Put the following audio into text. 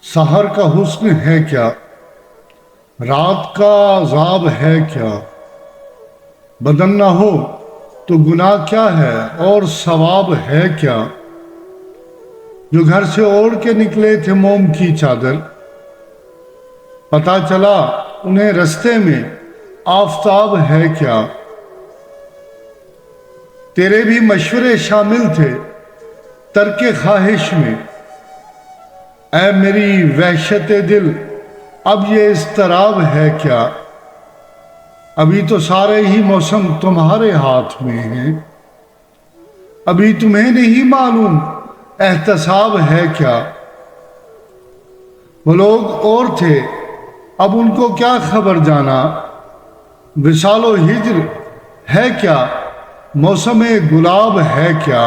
सहर का हुस्न है क्या, रात का अज़ाब है क्या। बदन ना हो तो गुनाह क्या है और सवाब है क्या। जो घर से ओढ़ के निकले थे मोम की चादर, पता चला उन्हें रास्ते में आफताब है क्या। तेरे भी मशवरे शामिल थे तर्के ख्वाहिश में, ऐ मेरी वहशत दिल अब ये इस्तराब है क्या। अभी तो सारे ही मौसम तुम्हारे हाथ में हैं, अभी तुम्हें नहीं मालूम एहतसाब है क्या। वो लोग और थे अब उनको क्या खबर जाना, विसालो हिज्र है क्या, मौसम गुलाब है क्या।